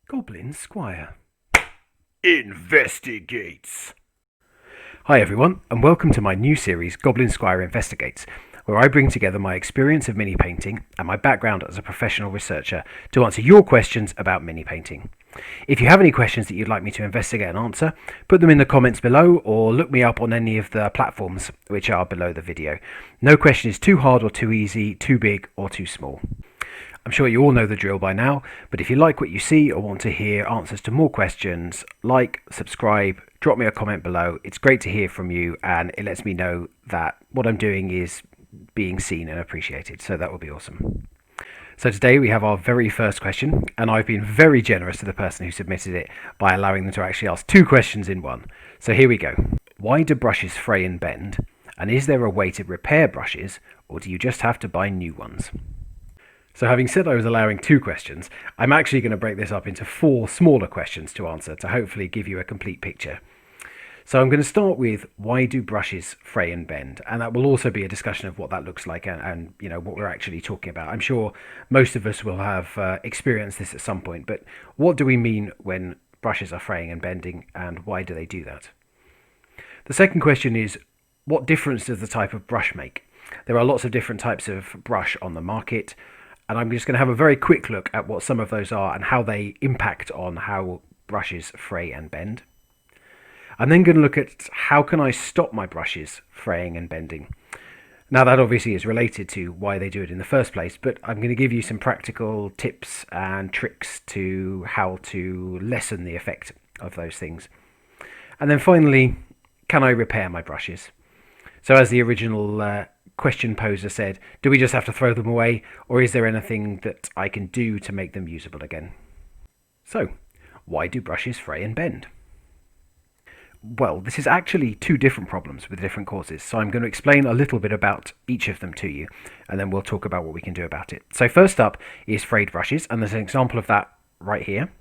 Goblin Squire Investigates. Hi everyone, and welcome to my new series, Goblin Squire Investigates, where I bring together my experience of mini painting and my background as a professional researcher to answer your questions about mini painting. If you have any questions that you'd like me to investigate and answer, put them in the comments below or look me up on any of the platforms which are below the video. No question is too hard or too easy, too big or too small. I'm sure you all know the drill by now, but if you like what you see or want to hear answers to more questions, like, subscribe, drop me a comment below. It's great to hear from you and it lets me know that what I'm doing is being seen and appreciated, so that would be awesome. So today we have our very first question, and I've been very generous to the person who submitted it by allowing them to actually ask two questions in one. So here we go. Why do brushes fray and bend? And is there a way to repair brushes, or do you just have to buy new ones? So having said I was allowing two questions, I'm actually going to break this up into four smaller questions to answer to hopefully give you a complete picture. So I'm going to start with why do brushes fray and bend, and that will also be a discussion of what that looks like and you know what we're actually talking about. I'm sure most of us will have experienced this at some point, but what do we mean when brushes are fraying and bending, and why do they do that? The second question is, what difference does the type of brush make? There are lots of different types of brush on the market, and I'm just going to have a very quick look at what some of those are and how they impact on how brushes fray and bend. I'm then going to look at how can I stop my brushes fraying and bending. Now that obviously is related to why they do it in the first place, but I'm going to give you some practical tips and tricks to how to lessen the effect of those things. And then finally, can I repair my brushes? So as the original question poser said, do we just have to throw them away, or is there anything that I can do to make them usable again? So, why do brushes fray and bend? Well, this is actually two different problems with different causes, so I'm going to explain a little bit about each of them to you, and then we'll talk about what we can do about it. So first up is frayed brushes, and there's an example of that right here.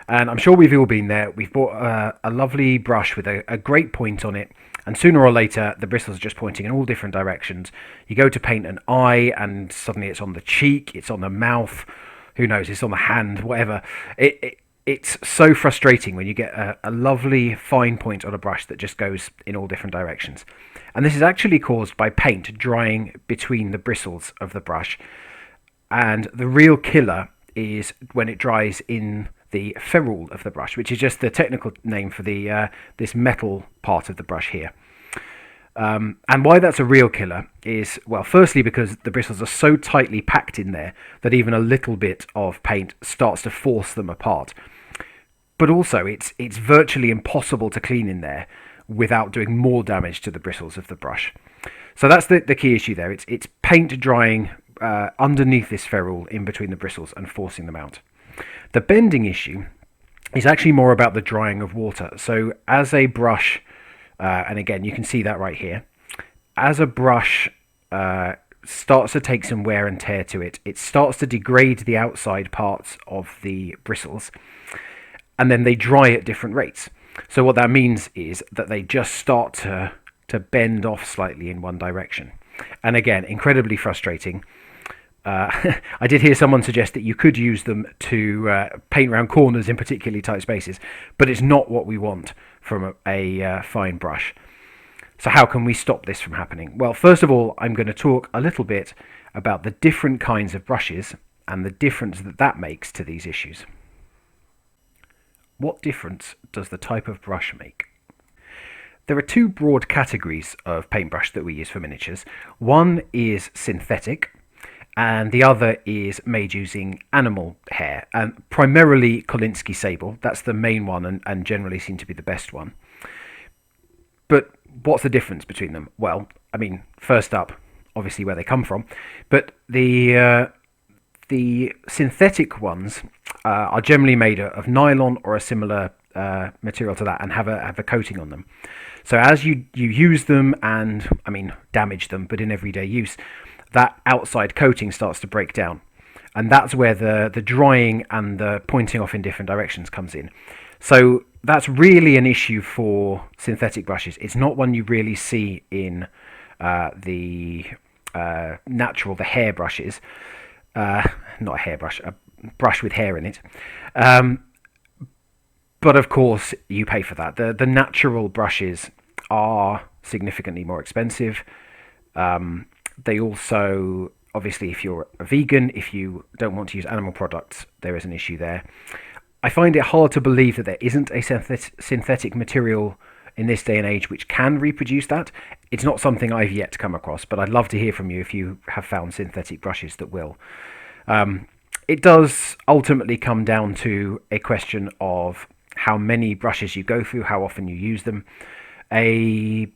And I'm sure we've all been there. We've bought a lovely brush with a great point on it, and sooner or later the bristles are just pointing in all different directions. You go to paint an eye and suddenly it's on the cheek, it's on the mouth, who knows, it's on the hand, whatever. It's so frustrating when you get a lovely fine point on a brush that just goes in all different directions. And this is actually caused by paint drying between the bristles of the brush. And the real killer is when it dries in the ferrule of the brush, which is just the technical name for the this metal part of the brush here. And why that's a real killer is, well, firstly because the bristles are so tightly packed in there that even a little bit of paint starts to force them apart. But also it's virtually impossible to clean in there without doing more damage to the bristles of the brush. So that's the key issue there. It's paint drying underneath this ferrule in between the bristles and forcing them out. The bending issue is actually more about the drying of water. So as a brush, and again you can see that right here, as a brush starts to take some wear and tear to it, it starts to degrade the outside parts of the bristles, and then they dry at different rates. So what that means is that they just start to bend off slightly in one direction. And again, incredibly frustrating. I did hear someone suggest that you could use them to paint around corners in particularly tight spaces, but it's not what we want from a fine brush. So how can we stop this from happening? Well, first of all, I'm going to talk a little bit about the different kinds of brushes and the difference that makes to these issues. What difference does the type of brush make? There are two broad categories of paintbrush that we use for miniatures. One is synthetic, and the other is made using animal hair, and primarily Kolinsky sable. That's the main one and generally seem to be the best one. But what's the difference between them? Well, I mean, first up, obviously where they come from, but the synthetic ones are generally made of nylon or a similar material to that and have a coating on them. So as you use them and, I mean, damage them, but in everyday use, that outside coating starts to break down. And that's where the drying and the pointing off in different directions comes in. So that's really an issue for synthetic brushes. It's not one you really see in the hair brushes. Not a hairbrush, brush with hair in it. Um, but of course, you pay for that. The natural brushes are significantly more expensive. They also, obviously, if you're a vegan, if you don't want to use animal products, there is an issue there. I find it hard to believe that there isn't a synthetic material in this day and age which can reproduce that. It's not something I've yet come across, but I'd love to hear from you if you have found synthetic brushes that will. It does ultimately come down to a question of how many brushes you go through, how often you use them. A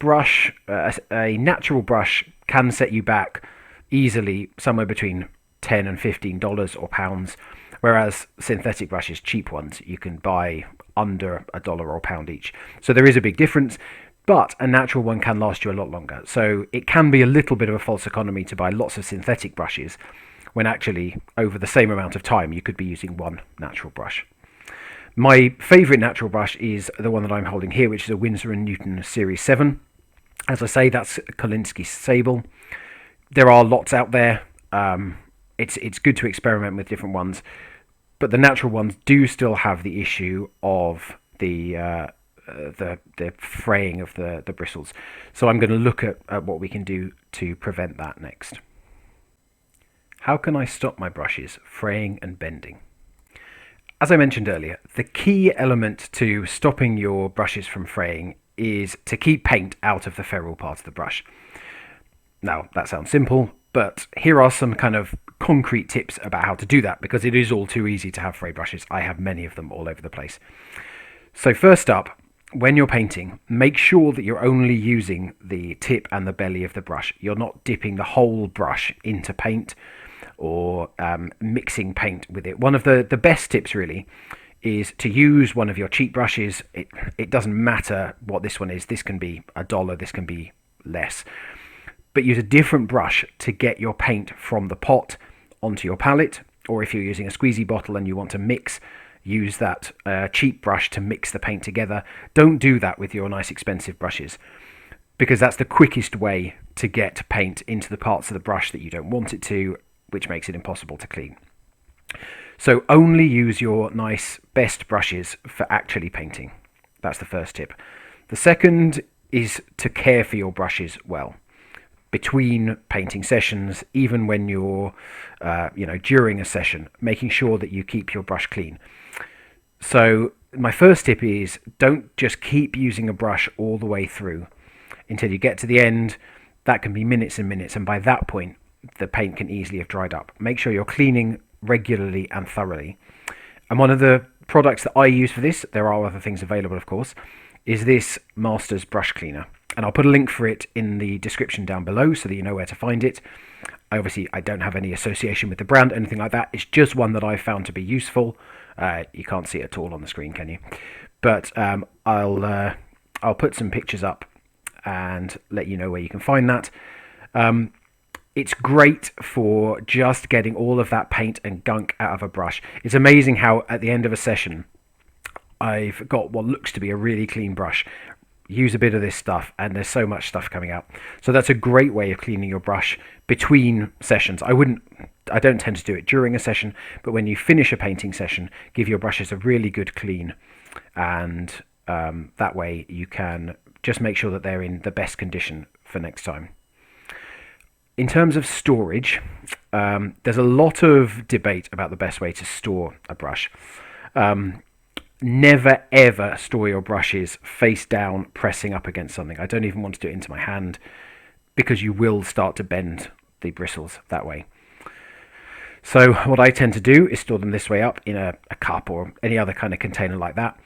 natural brush can set you back easily somewhere between $10 and $15 or pounds, whereas synthetic brushes, cheap ones, you can buy under $1 or £1 each. So there is a big difference, but a natural one can last you a lot longer. So it can be a little bit of a false economy to buy lots of synthetic brushes when actually over the same amount of time you could be using one natural brush. My favourite natural brush is the one that I'm holding here, which is a Winsor & Newton Series 7. As I say, that's Kolinsky Sable. There are lots out there. It's good to experiment with different ones, but the natural ones do still have the issue of the fraying of the bristles. So I'm going to look at what we can do to prevent that next. How can I stop my brushes fraying and bending? As I mentioned earlier, the key element to stopping your brushes from fraying is to keep paint out of the ferrule part of the brush. Now, that sounds simple, but here are some kind of concrete tips about how to do that, because it is all too easy to have fray brushes. I have many of them all over the place. So first up, when you're painting, make sure that you're only using the tip and the belly of the brush. You're not dipping the whole brush into paint or mixing paint with it. One of the best tips really is to use one of your cheap brushes. It doesn't matter what this one is. This can be $1, this can be less. But use a different brush to get your paint from the pot onto your palette, or if you're using a squeezy bottle and you want to mix, use that cheap brush to mix the paint together. Don't do that with your nice expensive brushes, because that's the quickest way to get paint into the parts of the brush that you don't want it to, which makes it impossible to clean. So only use your nice best brushes for actually painting. That's the first tip. The second is to care for your brushes well. Between painting sessions, even when you're, during a session, making sure that you keep your brush clean. So my first tip is don't just keep using a brush all the way through until you get to the end. That can be minutes and minutes, and by that point, the paint can easily have dried up. Make sure you're cleaning regularly and thoroughly. And one of the products that I use for this, there are other things available of course, is this Masters brush cleaner. And I'll put a link for it in the description down below so that you know where to find it. I don't have any association with the brand, anything like that. It's just one that I've found to be useful. You can't see it at all on the screen, can you? But I'll put some pictures up and let you know where you can find that. It's great for just getting all of that paint and gunk out of a brush. It's amazing how at the end of a session, I've got what looks to be a really clean brush. Use a bit of this stuff and there's so much stuff coming out. So that's a great way of cleaning your brush between sessions. I don't tend to do it during a session, but when you finish a painting session, give your brushes a really good clean, and that way you can just make sure that they're in the best condition for next time. In terms of storage, there's a lot of debate about the best way to store a brush. Never ever store your brushes face down, pressing up against something. I don't even want to do it into my hand, because you will start to bend the bristles that way. So what I tend to do is store them this way up in a cup or any other kind of container like that.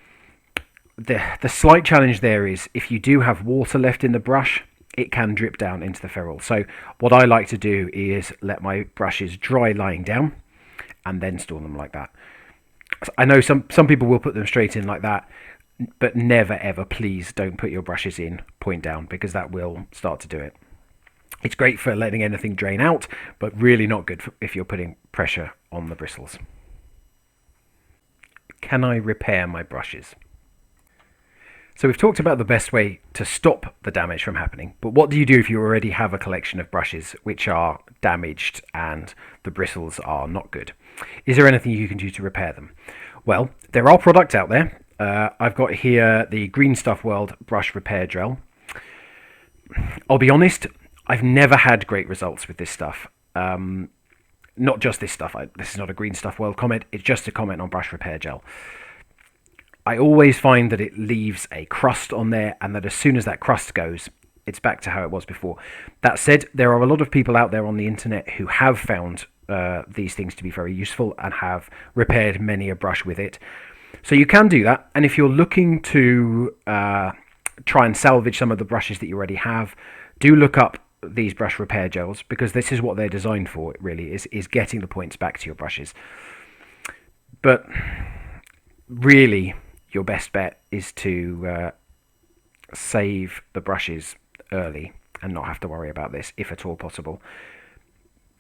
The slight challenge there is if you do have water left in the brush, it can drip down into the ferrule. So what I like to do is let my brushes dry lying down and then store them like that. I know some people will put them straight in like that, but never ever, please don't put your brushes in point down, because that will start to do it. It's great for letting anything drain out, but really not good if you're putting pressure on the bristles. Can I repair my brushes? So we've talked about the best way to stop the damage from happening, but what do you do if you already have a collection of brushes which are damaged and the bristles are not good? Is there anything you can do to repair them? Well, there are products out there. I've got here the Green Stuff World Brush Repair Gel. I'll be honest, I've never had great results with this stuff. Not just this stuff. This is not a Green Stuff World comment. It's just a comment on brush repair gel. I always find that it leaves a crust on there, and that as soon as that crust goes, it's back to how it was before. That said, there are a lot of people out there on the internet who have found these things to be very useful and have repaired many a brush with it. So you can do that, and if you're looking to try and salvage some of the brushes that you already have, do look up these brush repair gels, because this is what they're designed for. It really is getting the points back to your brushes. But really, your best bet is to save the brushes early and not have to worry about this, if at all possible,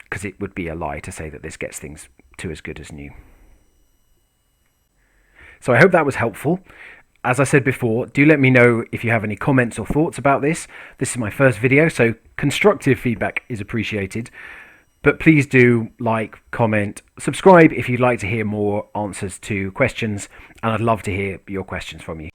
because it would be a lie to say that this gets things to as good as new. So I hope that was helpful. As I said before, do let me know if you have any comments or thoughts about this. This is my first video, so constructive feedback is appreciated. But please do like, comment, subscribe if you'd like to hear more answers to questions, and I'd love to hear your questions from you.